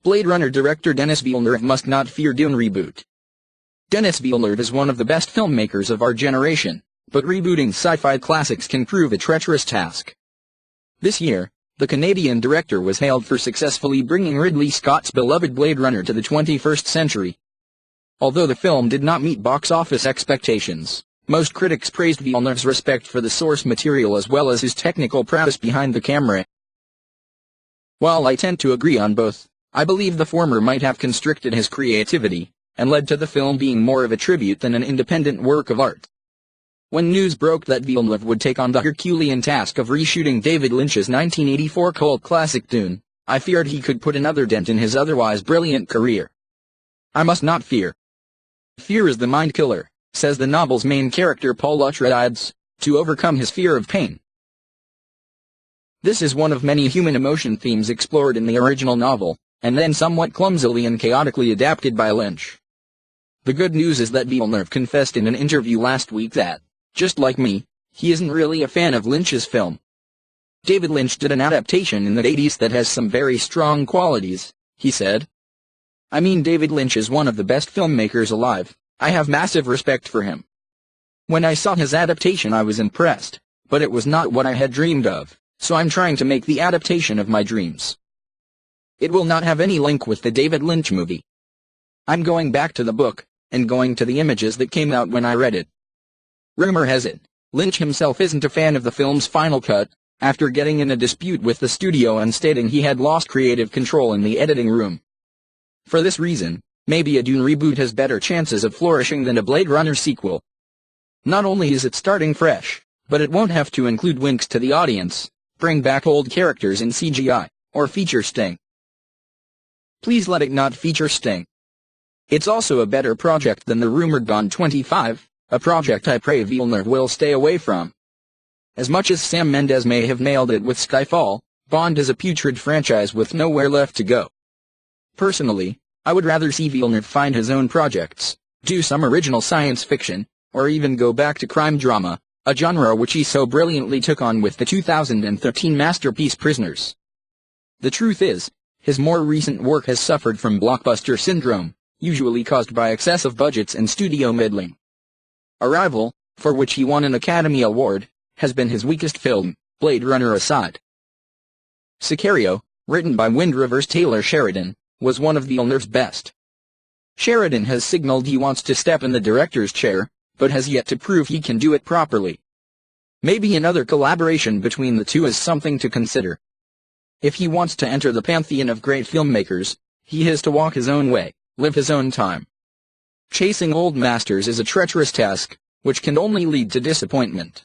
Blade Runner director Denis Villeneuve must not fear Dune reboot. Denis Villeneuve is one of the best filmmakers of our generation, but rebooting sci-fi classics can prove a treacherous task. This year, the Canadian director was hailed for successfully bringing Ridley Scott's beloved Blade Runner to the 21st century. Although the film did not meet box office expectations, most critics praised Villeneuve's respect for the source material as well as his technical prowess behind the camera. While I tend to agree on both, I believe the former might have constricted his creativity, and led to the film being more of a tribute than an independent work of art. When news broke that Villeneuve would take on the Herculean task of reshooting David Lynch's 1984 cult classic Dune, I feared he could put another dent in his otherwise brilliant career. I must not fear. Fear is the mind killer, says the novel's main character Paul Atreides, to overcome his fear of pain. This is one of many human emotion themes explored in the original novel, and then somewhat clumsily and chaotically adapted by Lynch. The good news is that Villeneuve confessed in an interview last week that, just like me, he isn't really a fan of Lynch's film. David Lynch did an adaptation in the 80s that has some very strong qualities, he said. I mean, David Lynch is one of the best filmmakers alive. I have massive respect for him. When I saw his adaptation I was impressed, but it was not what I had dreamed of, so I'm trying to make the adaptation of my dreams. It will not have any link with the David Lynch movie. I'm going back to the book, and going to the images that came out when I read it. Rumor has it, Lynch himself isn't a fan of the film's final cut, after getting in a dispute with the studio and stating he had lost creative control in the editing room. For this reason, maybe a Dune reboot has better chances of flourishing than a Blade Runner sequel. Not only is it starting fresh, but it won't have to include winks to the audience, bring back old characters in CGI, or feature Sting. Please let it not feature Sting. It's also a better project than the rumored Bond 25, a project I pray Villeneuve will stay away from. As much as Sam Mendes may have nailed it with Skyfall, Bond is a putrid franchise with nowhere left to go. Personally, I would rather see Villeneuve find his own projects, do some original science fiction, or even go back to crime drama, a genre which he so brilliantly took on with the 2013 masterpiece Prisoners. The truth is, his more recent work has suffered from blockbuster syndrome, usually caused by excessive budgets and studio meddling. Arrival, for which he won an Academy Award, has been his weakest film, Blade Runner aside. Sicario, written by Wind River's Taylor Sheridan, was one of Villeneuve's best. Sheridan has signaled he wants to step in the director's chair, but has yet to prove he can do it properly. Maybe another collaboration between the two is something to consider. If he wants to enter the pantheon of great filmmakers, he has to walk his own way, live his own time. Chasing old masters is a treacherous task, which can only lead to disappointment.